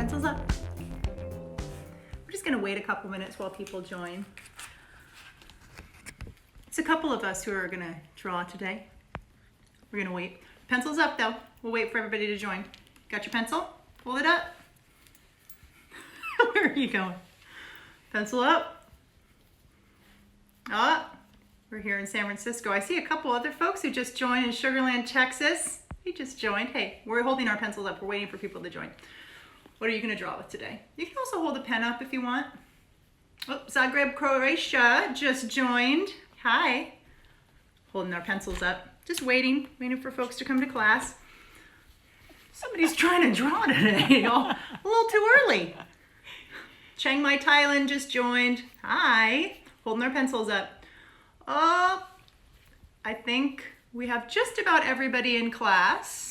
Pencils up. We're just gonna wait a couple minutes while people join. It's a couple of us who are gonna draw today. We're gonna wait. Pencils up though. We'll wait for everybody to join. Got your pencil? Hold it up. Where are you going? Pencil up. Up. We're here in San Francisco. I see a couple other folks who just joined in Sugar Land, Texas. They just joined. Hey, we're holding our pencils up. We're waiting for people to join. What are you gonna draw with today? You can also hold a pen up if you want. Oh, Zagreb, Croatia just joined. Hi. Holding our pencils up. Just waiting for folks to come to class. Somebody's trying to draw today, y'all. A little too early. Chiang Mai, Thailand just joined. Hi. Holding their pencils up. Oh, I think we have just about everybody in class.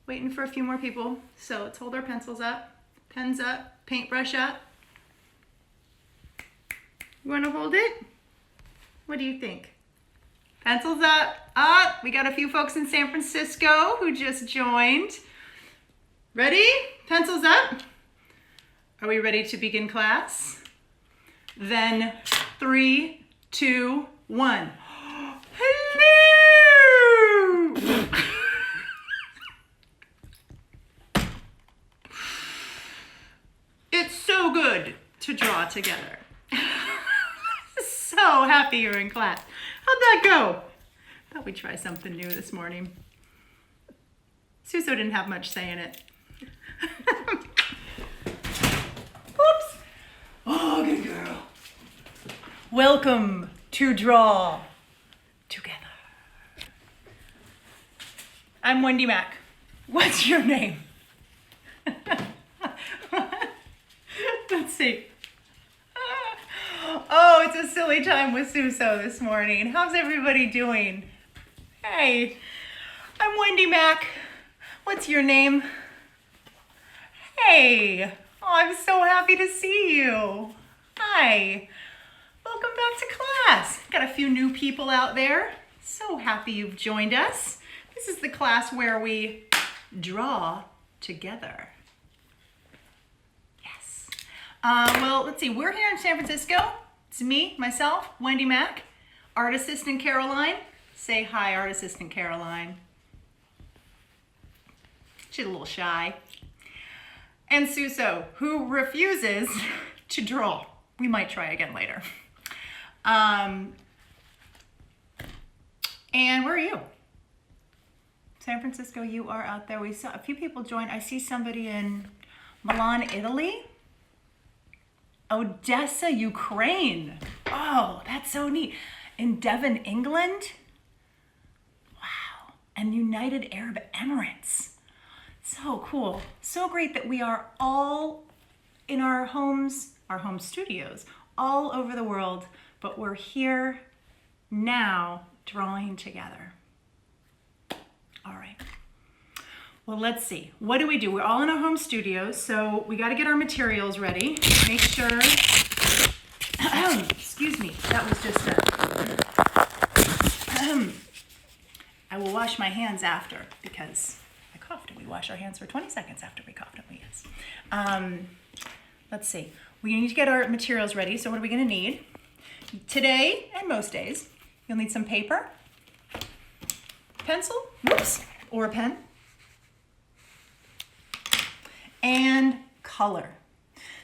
Waiting for a few more people. So let's hold our pencils up, pens up, paintbrush up. You want to hold it? What do you think? Pencils up. Up. We got a few folks in San Francisco who just joined. Ready? Pencils up. Are we ready to begin class? Then 3, 2, 1. Hello! It's so good to draw together. So happy you're in class. How'd that go? Thought we'd try something new this morning. Suso didn't have much say in it. Oops. Oh, good girl. Welcome to Draw Together. I'm Wendy Mac. What's your name? Let's see. Oh, it's a silly time with Suso this morning. How's everybody doing? Hey, I'm Wendy Mac. What's your name? Hey, oh, I'm so happy to see you. Hi, welcome back to class. Got a few new people out there. So happy you've joined us. This is the class where we draw together. Yes. Well, let's see. We're here in San Francisco. It's me, myself, Wendy Mac, art assistant Caroline. Say hi, art assistant Caroline. She's a little shy. And Suso, who refuses to draw. We might try again later. And where are you? San Francisco, you are out there. We saw a few people join. I see somebody in Milan, Italy. Odessa, Ukraine. Oh, that's so neat. In Devon, England. Wow. And United Arab Emirates. So cool. So great that we are all in our homes, our home studios, all over the world, but we're here now drawing together. All right. Well, let's see. What do we do? We're all in our home studios, so we got to get our materials ready. Make sure, excuse me, that was just I will wash my hands after because I coughed and we wash our hands for 20 seconds after we coughed, don't we? Yes. Let's see. We need to get our materials ready, so what are we going to need? Today, and most days, you'll need some paper, pencil, whoops, or a pen, and color.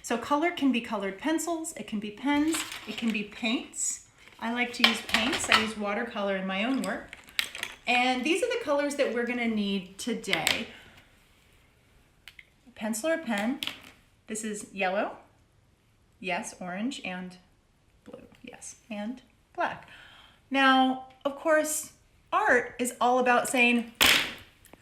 So color can be colored pencils, it can be pens, it can be paints. I like to use paints. I use watercolor in my own work. And these are the colors that we're gonna need today. A pencil or pen. This is yellow, yes, orange, and blue, yes, and black. Now, of course, art is all about saying,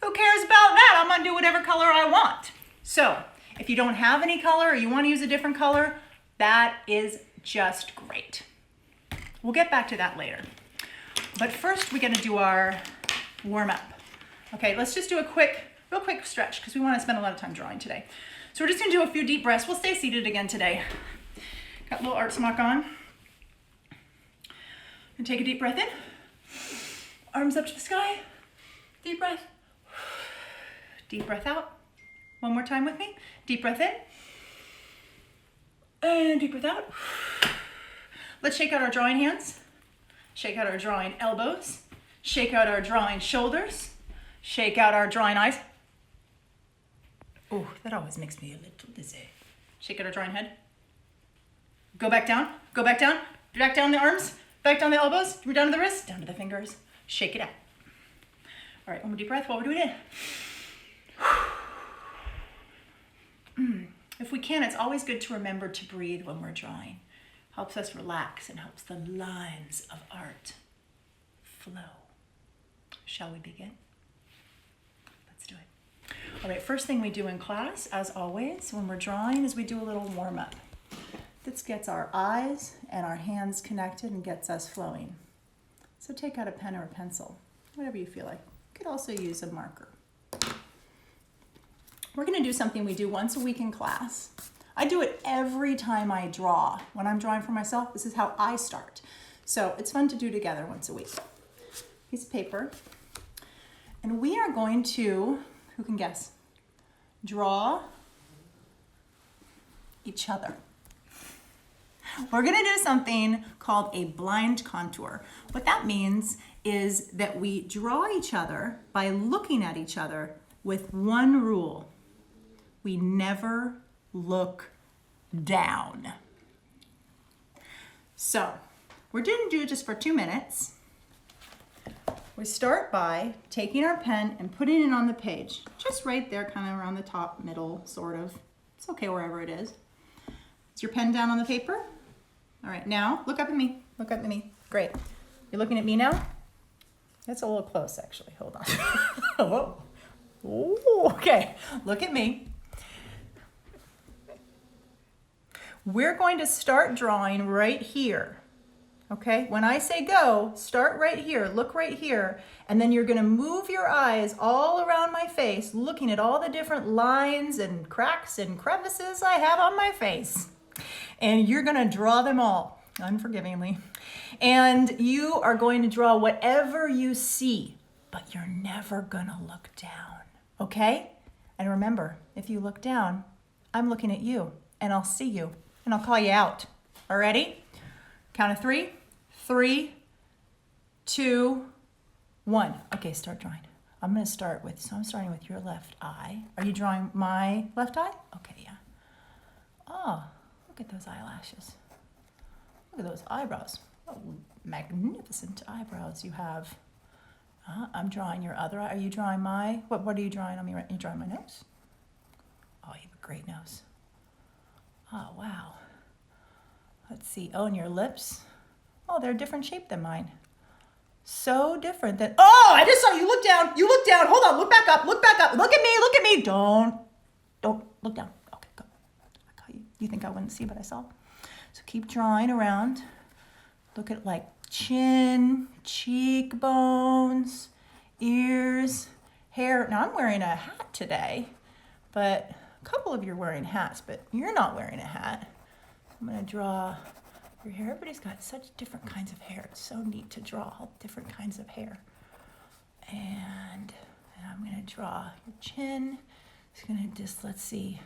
who cares about that? I'm gonna do whatever color I want. So if you don't have any color or you want to use a different color, that is just great. We'll get back to that later. But first we got to do our warm up. Okay, let's just do a real quick stretch because we want to spend a lot of time drawing today. So we're just gonna do a few deep breaths. We'll stay seated again today. Got a little art smock on. And take a deep breath in. Arms up to the sky. Deep breath. Deep breath out. One more time with me. Deep breath in. And deep breath out. Let's shake out our drawing hands. Shake out our drawing elbows. Shake out our drawing shoulders. Shake out our drawing eyes. Oh, that always makes me a little dizzy. Shake out our drawing head. Go back down. Go back down. Back down the arms. Back down the elbows. Down to the wrists. Down to the fingers. Shake it out. All right, one more deep breath while we're doing it. If we can, it's always good to remember to breathe when we're drawing. Helps us relax and helps the lines of art flow. Shall we begin? Let's do it. All right, first thing we do in class, as always, when we're drawing, is we do a little warm-up. This gets our eyes and our hands connected and gets us flowing. So take out a pen or a pencil, whatever you feel like. You could also use a marker. We're going to do something we do once a week in class. I do it every time I draw. When I'm drawing for myself, this is how I start. So it's fun to do together once a week. Piece of paper. And we are going to, who can guess? Draw each other. We're going to do something called a blind contour. What that means is that we draw each other by looking at each other with one rule. We never look down. So we're going to do it just for 2 minutes. We start by taking our pen and putting it on the page, just right there, kind of around the top, middle, sort of. It's okay wherever it is. Is your pen down on the paper? All right, now look up at me. Look up at me. Great. You're looking at me now? That's a little close, actually. Hold on. Whoa. Ooh, okay, look at me. We're going to start drawing right here. Okay, when I say go, start right here, look right here, and then you're gonna move your eyes all around my face, looking at all the different lines and cracks and crevices I have on my face. And you're gonna draw them all, unforgivingly. And you are going to draw whatever you see, but you're never gonna look down, okay? And remember, if you look down, I'm looking at you, and I'll see you, and I'll call you out. All ready? Count of 3. 3, 2, 1. Okay, start drawing. I'm going to start with, so I'm starting with your left eye. Are you drawing my left eye? Okay, yeah. Oh, look at those eyelashes. Look at those eyebrows. Oh, magnificent eyebrows you have. I'm drawing your other eye. Are you drawing my, what are you drawing on me? Are you drawing my nose? Oh, you have a great nose. Oh, wow. Let's see. Oh, and your lips. Oh, they're a different shape than mine. So different that, oh, I just saw you look down. You look down. Hold on. Look back up. Look back up. Look at me. Look at me. Don't look down. Okay, go. I caught you. You think I wouldn't see, but I saw. So keep drawing around. Look at like chin, cheekbones, ears, hair. Now I'm wearing a hat today, but a couple of you are wearing hats, but you're not wearing a hat. I'm going to draw your hair. Everybody's got such different kinds of hair. It's so neat to draw all different kinds of hair. And I'm going to draw your chin. It's going to just, let's see.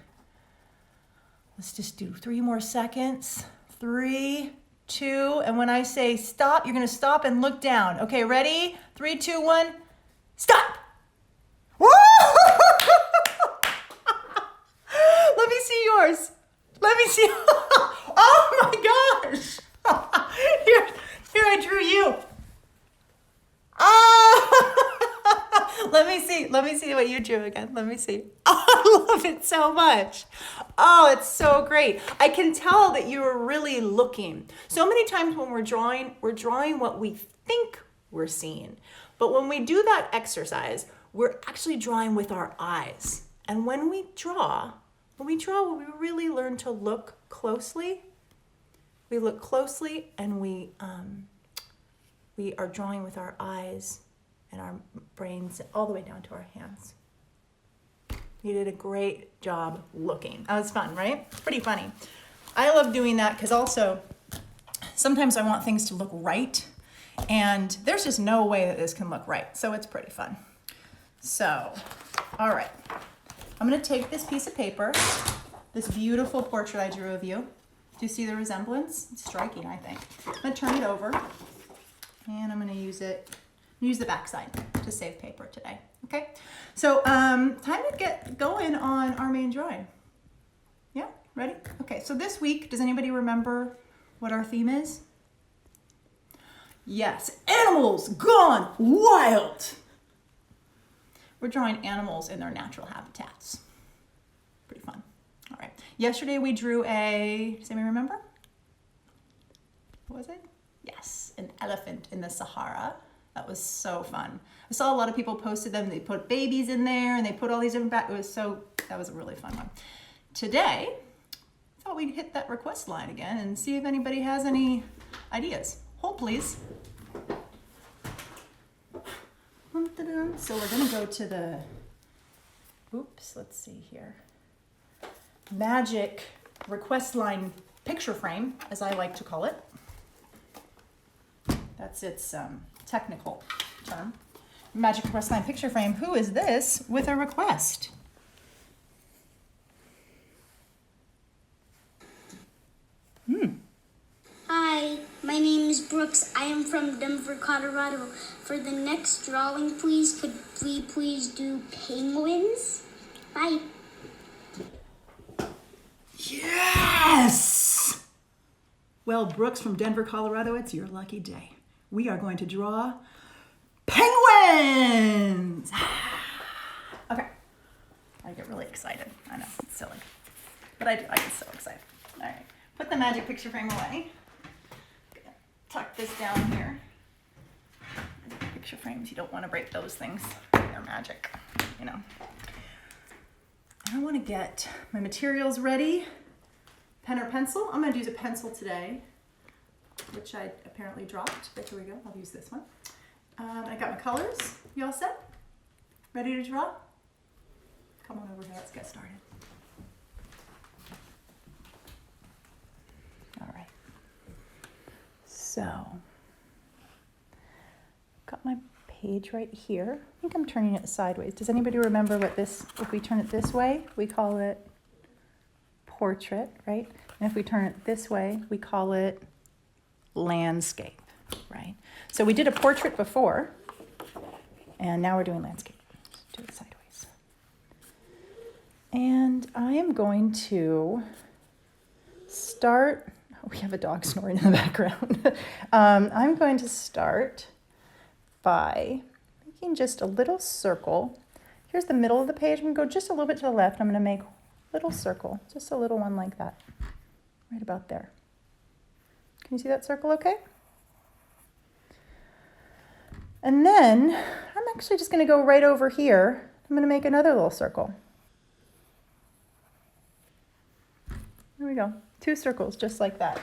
Let's just do 3 more seconds. 3, 2, and when I say stop, you're going to stop and look down. Okay, ready? 3, 2, 1, stop! Woo! Let me see yours. Let me see. Oh my gosh. Here I drew you. Oh. Let me see what you drew again. Let me see. Oh, I love it so much. Oh, it's so great. I can tell that you are really looking. So many times when we're drawing what we think we're seeing. But when we do that exercise, we're actually drawing with our eyes. And when we draw, we really learn to look closely. We look closely and we are drawing with our eyes and our brains all the way down to our hands. You did a great job looking. That was fun, right? Pretty funny. I love doing that because also sometimes I want things to look right and there's just no way that this can look right. So it's pretty fun. So, all right. I'm gonna take this piece of paper, this beautiful portrait I drew of you. Do you see the resemblance? It's striking, I think. I'm gonna turn it over and I'm gonna use the back side to save paper today, okay? So time to get going on our main drawing. Yeah, ready? Okay, so this week, does anybody remember what our theme is? Yes, animals gone wild. We're drawing animals in their natural habitats. Pretty fun. All right. Yesterday we drew does anybody remember? What was it? Yes, an elephant in the Sahara. That was so fun. I saw a lot of people posted them. They put babies in there and they put all these different that was a really fun one. Today, I thought we'd hit that request line again and see if anybody has any ideas. Hold please. So we're gonna go to the, let's see here. Magic request line picture frame, as I like to call it. That's its technical term. Magic request line picture frame. Who is this with a request? Hi, my name is Brooks. I am from Denver, Colorado. For the next drawing, please, could we please do penguins? Bye. Yes! Well, Brooks from Denver, Colorado, it's your lucky day. We are going to draw penguins! Okay. I get really excited. I know, it's silly. But I get so excited. All right, put the magic picture frame away. Tuck this down here. Picture frames, you don't want to break those things. They're magic, you know. I want to get my materials ready. Pen or pencil? I'm going to use a pencil today, which I apparently dropped, but here we go. I'll use this one. I got my colors. You all set? Ready to draw? Come on over here. Let's get started. All right. So, got my page right here. I think I'm turning it sideways. Does anybody remember what this, if we turn it this way, we call it portrait, right? And if we turn it this way, we call it landscape, right? So we did a portrait before, and now we're doing landscape. Let's do it sideways. And I am going to start, we have a dog snoring in the background. I'm going to start by making just a little circle. Here's the middle of the page. I'm going to go just a little bit to the left. I'm going to make a little circle, just a little one like that, right about there. Can you see that circle okay? And then I'm actually just going to go right over here. I'm going to make another little circle. There we go. 2 circles, just like that.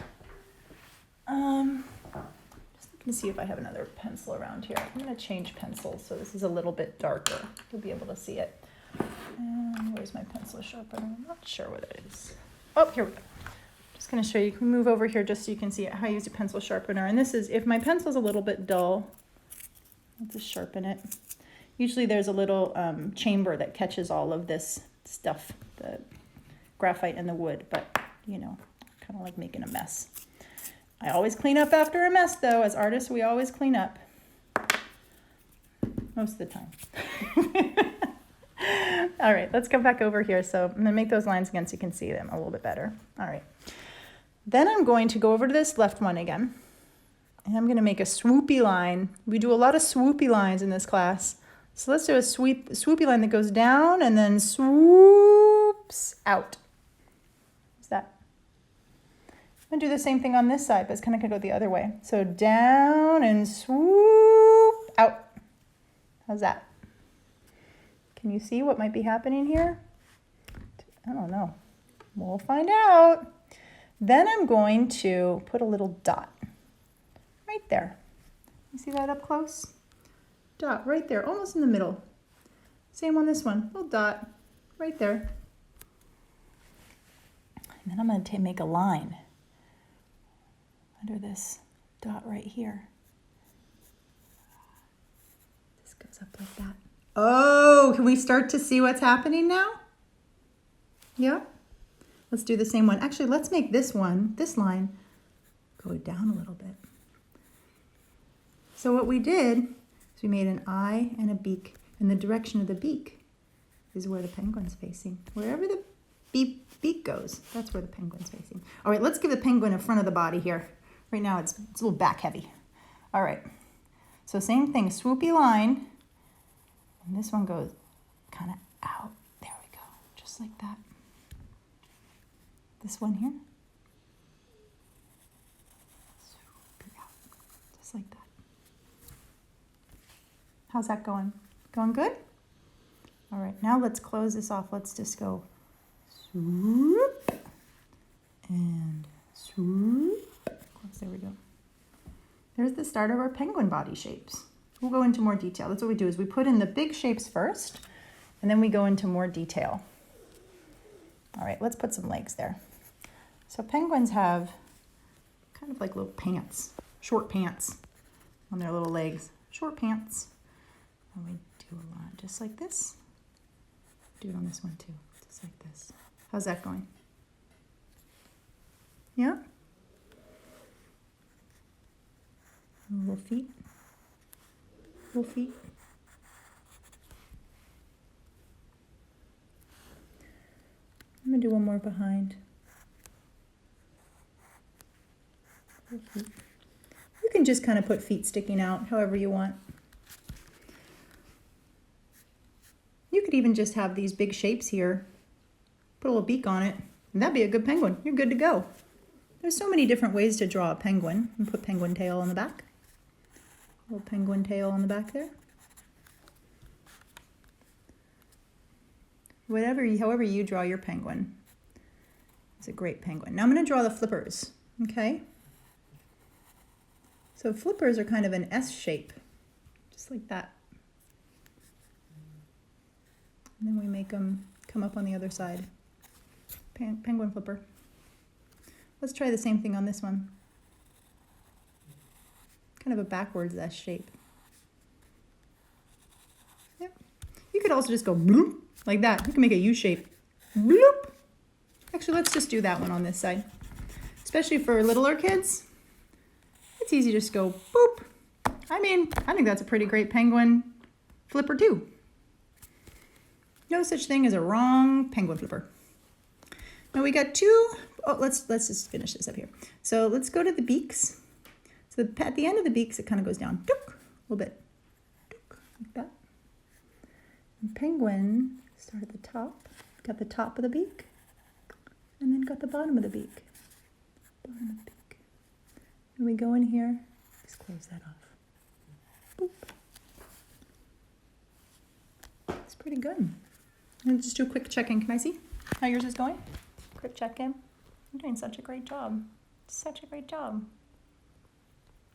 Just looking to see if I have another pencil around here. I'm going to change pencils, so this is a little bit darker. You'll be able to see it. And where's my pencil sharpener? I'm not sure what it is. Oh, here we go. Just going to show you. Can move over here just so you can see how I use a pencil sharpener. And this is, if my pencil's a little bit dull, I'll just sharpen it. Usually there's a little chamber that catches all of this stuff, the graphite and the wood, but you know, kind of like making a mess. I always clean up after a mess though. As artists, we always clean up. Most of the time. All right, let's go back over here. So I'm gonna make those lines again so you can see them a little bit better. All right. Then I'm going to go over to this left one again. And I'm gonna make a swoopy line. We do a lot of swoopy lines in this class. So let's do a swoopy line that goes down and then swoops out. What's that? I'm gonna do the same thing on this side, but it's kind of gonna go the other way. So down and swoop out. How's that? Can you see what might be happening here? I don't know. We'll find out. Then I'm going to put a little dot right there. You see that up close? Dot right there, almost in the middle. Same on this one, little dot right there. And then I'm going to make a line under this dot right here. This goes up like that. Oh, can we start to see what's happening now? Yeah? Let's do the same one. Actually, let's make this line, go down a little bit. So what we did is we made an eye and a beak, and the direction of the beak is where the penguin's facing. Wherever the beak goes, that's where the penguin's facing. All right, let's give the penguin a front of the body here. Right now it's a little back heavy. All right, so same thing, swoopy line, and this one goes kind of out. There we go, just like that. This one here, swoopy out, just like that. How's that going? Going good? All right, now let's close this off. Let's just go swoop and swoop. There we go. There's the start of our penguin body shapes. We'll go into more detail. That's what we do, is we put in the big shapes first, and then we go into more detail. All right, let's put some legs there. So penguins have kind of like little pants, short pants on their little legs, short pants. And we do a lot just like this. Do it on this one too, just like this. How's that going? Yeah? Little feet. Little feet. I'm gonna do one more behind. Little feet. You can just kind of put feet sticking out however you want. You could even just have these big shapes here. Put a little beak on it, and that'd be a good penguin. You're good to go. There's so many different ways to draw a penguin. And put penguin tail on the back. Little penguin tail on the back there. However you draw your penguin. It's a great penguin. Now I'm going to draw the flippers, okay? So flippers are kind of an S shape, just like that. And then we make them come up on the other side. Penguin flipper. Let's try the same thing on this one. Kind of a backwards S shape. Yep. You could also just go bloop, like that. You can make a U shape. Bloop. Actually, let's just do that one on this side. Especially for littler kids, it's easy to just go boop. I think that's a pretty great penguin flipper too. No such thing as a wrong penguin flipper. Now we got let's just finish this up here. So let's go to the beaks. So at the end of the beaks, it kind of goes down, a little bit, like that. And penguin, start at the top, got the top of the beak, and then got the bottom of the beak. Bottom of the beak. And we go in here, just close that off. Boop. It's pretty good. And just do a quick check-in. Can I see how yours is going? Quick check-in. You're doing such a great job. Such a great job.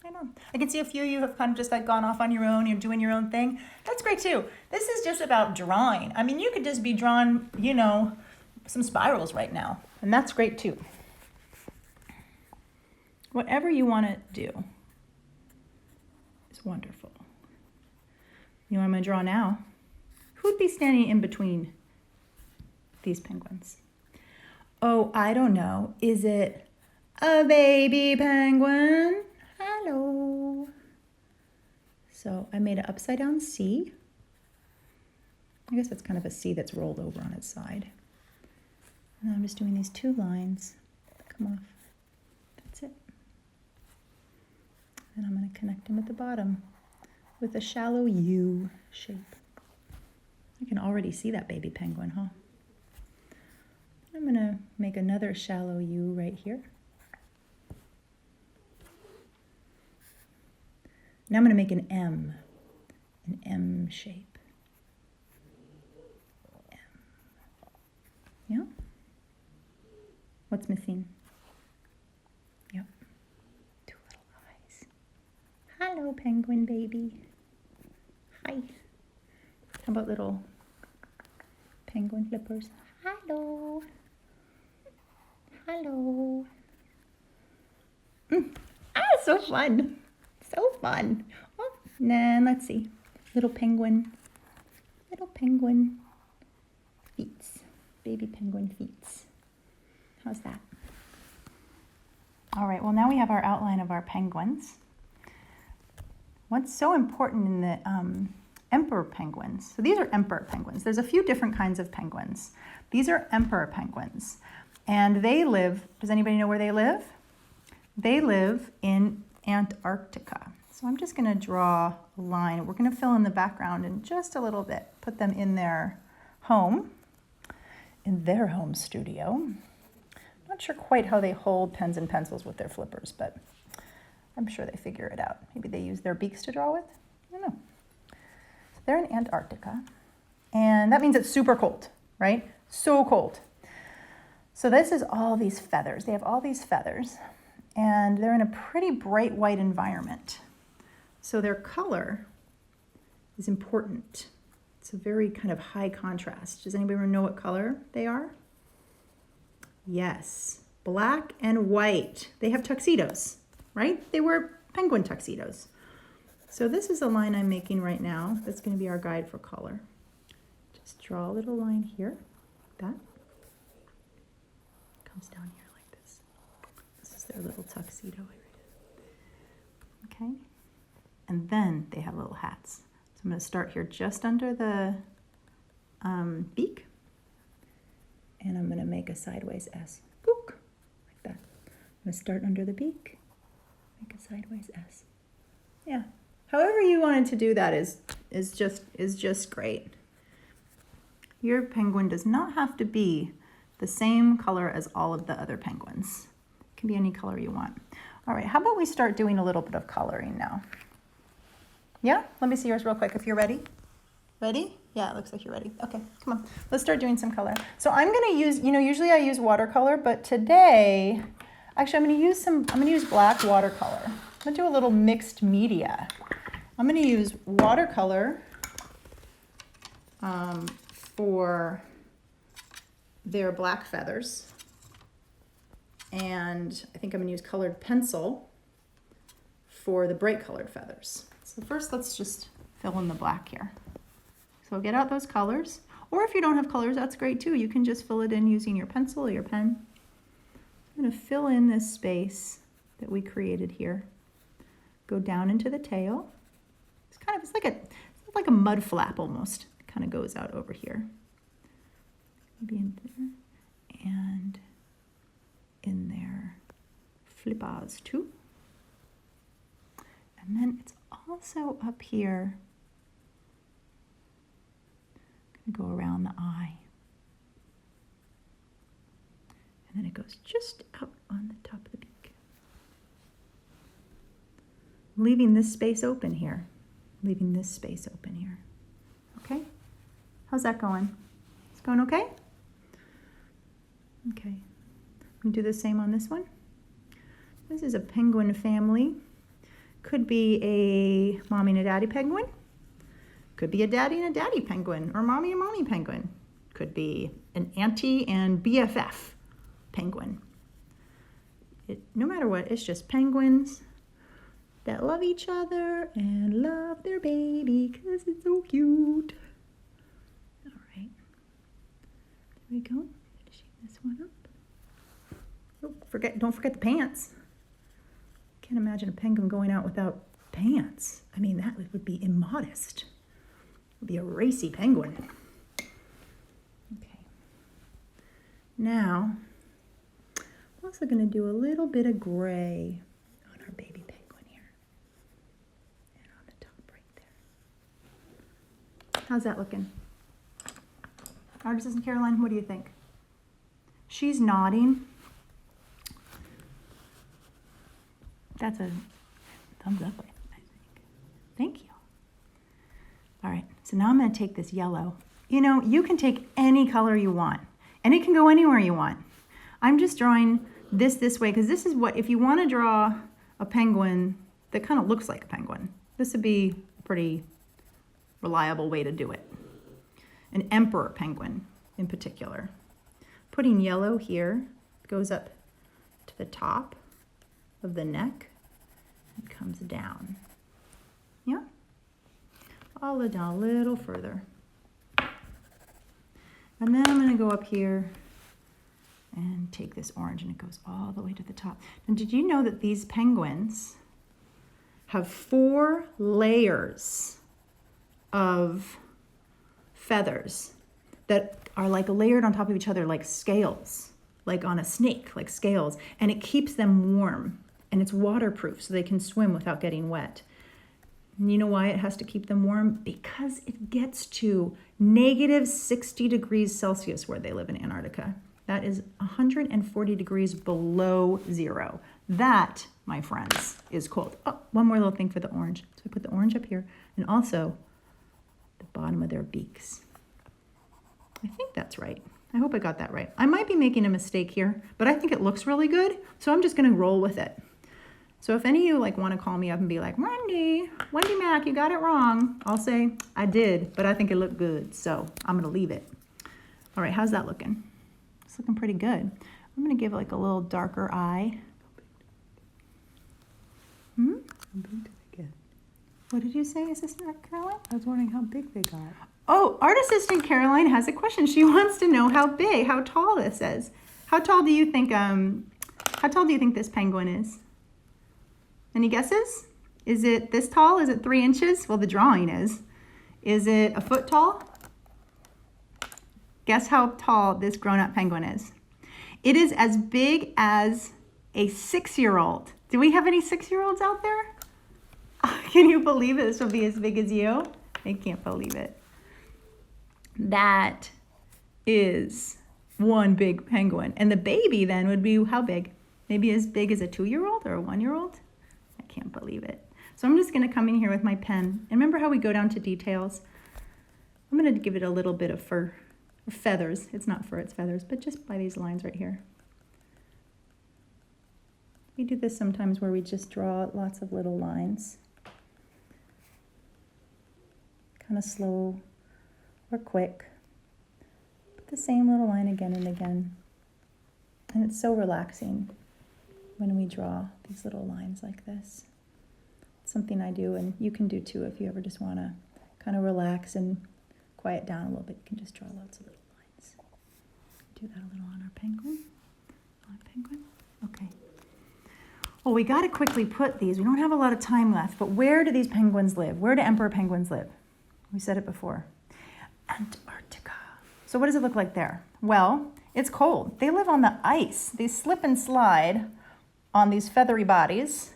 I know. I can see a few of you have kind of just like gone off on your own. You're doing your own thing. That's great too. This is just about drawing. I mean, you could just be drawing, some spirals right now. And that's great too. Whatever you want to do is wonderful. You know what I'm going to draw now? Who'd be standing in between these penguins? Oh, I don't know. Is it a baby penguin? Hello. So I made an upside down C. I guess that's kind of a C that's rolled over on its side. And I'm just doing these two lines that come off. That's it. And I'm going to connect them at the bottom with a shallow U shape. I can already see that baby penguin, huh? I'm going to make another shallow U right here. Now I'm going to make an M shape. M. Yeah? What's missing? Yep. Two little eyes. Hello, penguin baby. Hi. How about little penguin flippers? Hello. Hello. So fun. So fun. Oh, and then let's see. Little penguin feet. baby penguin feet. How's that? All right, well now we have our outline of our penguins. What's so important in the emperor penguins, so these are emperor penguins. There's a few different kinds of penguins. These are emperor penguins, and they live, does anybody know where they live? They live in Antarctica. So I'm just gonna draw a line. We're gonna fill in the background in just a little bit, put them in their home studio. Not sure quite how they hold pens and pencils with their flippers, but I'm sure they figure it out. Maybe they use their beaks to draw with, I don't know. So they're in Antarctica, and that means it's super cold, right? So cold. So this is all these feathers. They have all these feathers, and they're in a pretty bright white environment. So their color is important. It's a very kind of high contrast. Does anybody know what color they are? Yes, black and white. They have tuxedos, right? They wear penguin tuxedos. So this is a line I'm making right now. That's going to be our guide for color. Just draw a little line here, like that. Comes down here like this. This is their little tuxedo area. Okay. And then they have little hats. So I'm going to start here just under the beak. And I'm going to make a sideways S. Book, like that. I'm going to start under the beak. Make a sideways S. Yeah. However you wanted to do that is just great. Your penguin does not have to be the same color as all of the other penguins. It can be any color you want. All right, how about we start doing a little bit of coloring now? Yeah? Let me see yours real quick if you're ready. Ready? Yeah, it looks like you're ready. Okay, come on. Let's start doing some color. So I'm going to use, usually I use watercolor, but today, actually I'm going to use black watercolor. I'm going to do a little mixed media. I'm going to use watercolor for their black feathers. And I think I'm going to use colored pencil for the bright colored feathers. So first, let's just fill in the black here. So get out those colors. Or if you don't have colors, that's great too. You can just fill it in using your pencil or your pen. I'm going to fill in this space that we created here. Go down into the tail. It's like a mud flap almost. It kind of goes out over here. Maybe in there. And in their flippers too. And then it's also up here. I'm going to go around the eye. And then it goes just out on the top of the beak. I'm leaving this space open here. Leaving this space open here. Okay? How's that going? It's going okay? Okay. We do the same on this one. This is a penguin family. Could be a mommy and a daddy penguin. Could be a daddy and a daddy penguin, or mommy and mommy penguin. Could be an auntie and BFF penguin. No matter what, it's just penguins that love each other and love their baby because it's so cute. All right. There we go. Finishing this one up. Oh, don't forget the pants. Can't imagine a penguin going out without pants. I mean, that would be immodest. It would be a racy penguin. Okay. Now, I'm also going to do a little bit of gray on our baby penguin here. And on the top right there. How's that looking? Artists and Caroline, what do you think? She's nodding. That's a thumbs up, I think. Thank you. All right, so now I'm going to take this yellow. You can take any color you want, and it can go anywhere you want. I'm just drawing this way, because this is what, if you want to draw a penguin that kind of looks like a penguin, this would be a pretty reliable way to do it. An emperor penguin in particular. Putting yellow here goes up to the top of the neck and comes down. Yeah? I'll let down a little further. And then I'm going to go up here and take this orange, and it goes all the way to the top. And did you know that these penguins have 4 layers of feathers that are like layered on top of each other like scales, like on a snake, like scales, and it keeps them warm, and it's waterproof so they can swim without getting wet. And you know why it has to keep them warm? Because it gets to negative 60 degrees Celsius where they live in Antarctica. That is 140 degrees below zero. That, my friends, is cold. Oh, one more little thing for the orange. So I put the orange up here, and also the bottom of their beaks. I think that's right. I hope I got that right. I might be making a mistake here, but I think it looks really good, so I'm just gonna roll with it. So if any of you want to call me up and be like, Wendy Mac, you got it wrong, I'll say, I did, but I think it looked good, so I'm going to leave it. All right, how's that looking? It's looking pretty good. I'm going to give like a little darker eye. How big did they get? What did you say, Assistant Caroline? I was wondering how big they got. Oh, Art Assistant Caroline has a question. She wants to know how tall this is. How tall do you think this penguin is? Any guesses? Is it this tall? Is it 3 inches? Well, the drawing is. Is it a foot tall? Guess how tall this grown-up penguin is. It is as big as a 6-year-old. Do we have any 6-year-olds out there? Can you believe it? This will be as big as you? I can't believe it. That is one big penguin. And the baby then would be how big? Maybe as big as a 2-year-old or a 1-year-old? Can't believe it. So I'm just going to come in here with my pen. And remember how we go down to details? I'm going to give it a little bit of fur, or feathers. It's not fur, it's feathers, but just by these lines right here. We do this sometimes where we just draw lots of little lines. Kind of slow or quick. Put the same little line again and again. And it's so relaxing when we draw these little lines like this. It's something I do, and you can do too if you ever just want to kind of relax and quiet down a little bit. You can just draw lots of little lines. Do that a little on our penguin. Okay. Well, we got to quickly put these. We don't have a lot of time left, but where do these penguins live? Where do emperor penguins live? We said it before. Antarctica. So what does it look like there? Well, it's cold. They live on the ice. They slip and slide on these feathery bodies.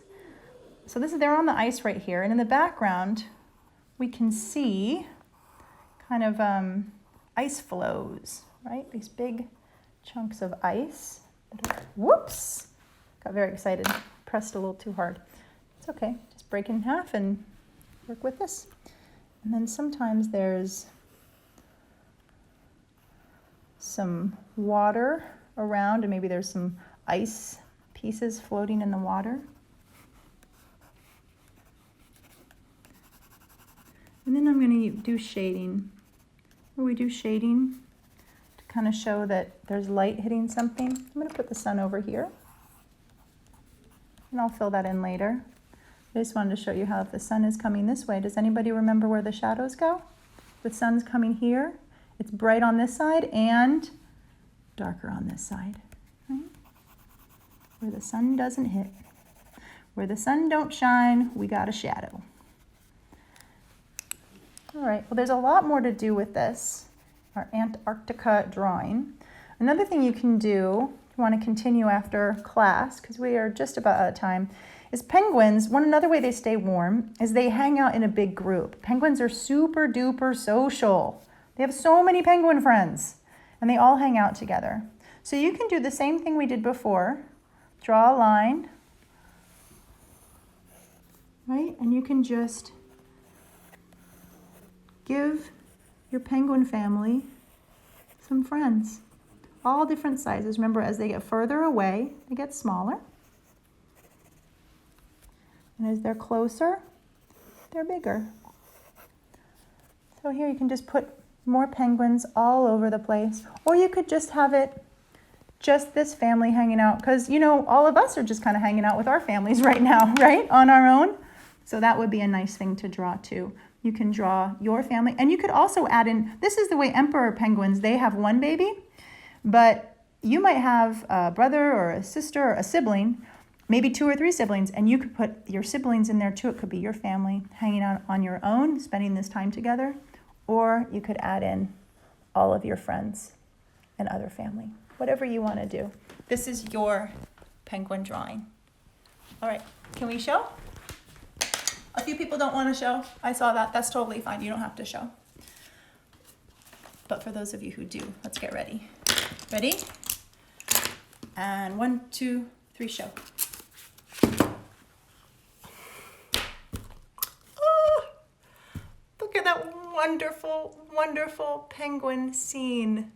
So they're on the ice right here. And in the background, we can see kind of ice floes, right? These big chunks of ice. Whoops! Got very excited. Pressed a little too hard. It's okay. Just break it in half and work with this. And then sometimes there's some water around, and maybe there's some ice pieces floating in the water. And then I'm going to do shading. Where we do shading to kind of show that there's light hitting something. I'm going to put the sun over here. And I'll fill that in later. I just wanted to show you how if the sun is coming this way, does anybody remember where the shadows go? The sun's coming here. It's bright on this side and darker on this side. Right? Where the sun doesn't hit. Where the sun don't shine, we got a shadow. All right, well, there's a lot more to do with this, our Antarctica drawing. Another thing you can do, if you want to continue after class, because we are just about out of time, is penguins, another way they stay warm is they hang out in a big group. Penguins are super duper social. They have so many penguin friends, and they all hang out together. So you can do the same thing we did before. Draw a line, right? And you can just give your penguin family some friends, all different sizes. Remember, as they get further away, they get smaller. And as they're closer, they're bigger. So here you can just put more penguins all over the place. Or you could just have it just this family hanging out, because, you know, all of us are just kind of hanging out with our families right now, right? On our own. So that would be a nice thing to draw too. You can draw your family. And you could also add in, this is the way emperor penguins, they have one baby, but you might have a brother or a sister or a sibling, maybe 2 or 3 siblings, and you could put your siblings in there too. It could be your family hanging out on your own, spending this time together, or you could add in all of your friends and other family, whatever you want to do. This is your penguin drawing. All right, can we show? A few people don't want to show. I saw that. That's totally fine. You don't have to show. But for those of you who do, let's get ready. Ready? And 1, 2, 3, show. Oh, look at that wonderful, wonderful penguin scene.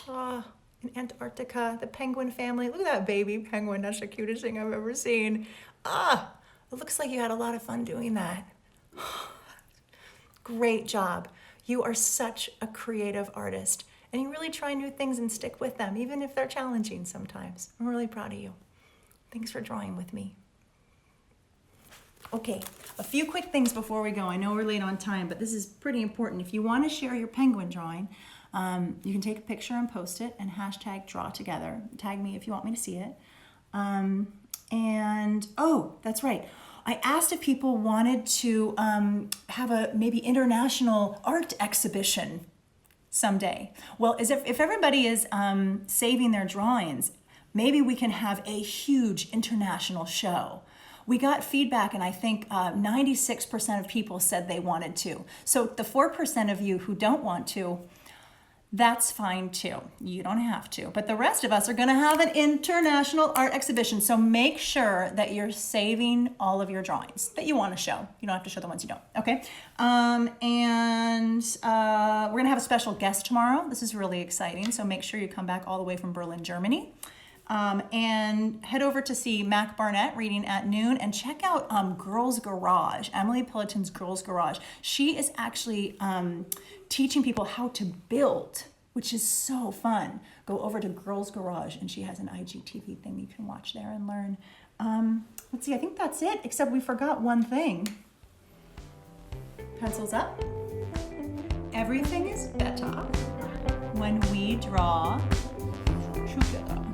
Oh, in Antarctica, the penguin family. Look at that baby penguin. That's the cutest thing I've ever seen. It looks like you had a lot of fun doing that. Great job. You are such a creative artist, and you really try new things and stick with them, even if they're challenging sometimes. I'm really proud of you. Thanks for drawing with me. Okay, a few quick things before we go. I know we're late on time, but this is pretty important. If you want to share your penguin drawing, you can take a picture and post it and hashtag draw together. Tag me if you want me to see it. And oh, that's right. I asked if people wanted to have a maybe international art exhibition someday. Well, if everybody is saving their drawings, maybe we can have a huge international show. We got feedback, and I think 96% of people said they wanted to. So the 4% of you who don't want to, that's fine too. You don't have to. But the rest of us are going to have an international art exhibition. So make sure that you're saving all of your drawings that you want to show. You don't have to show the ones you don't. Okay. We're going to have a special guest tomorrow. This is really exciting. So make sure you come back all the way from Berlin, Germany. And head over to see Mac Barnett reading at noon, and check out Girls Garage, Emily Pilliton's Girls Garage. She is actually teaching people how to build, which is so fun. Go over to Girls Garage, and she has an IGTV thing you can watch there and learn. Let's see, I think that's it, except we forgot one thing. Pencils up. Everything is better when we draw together.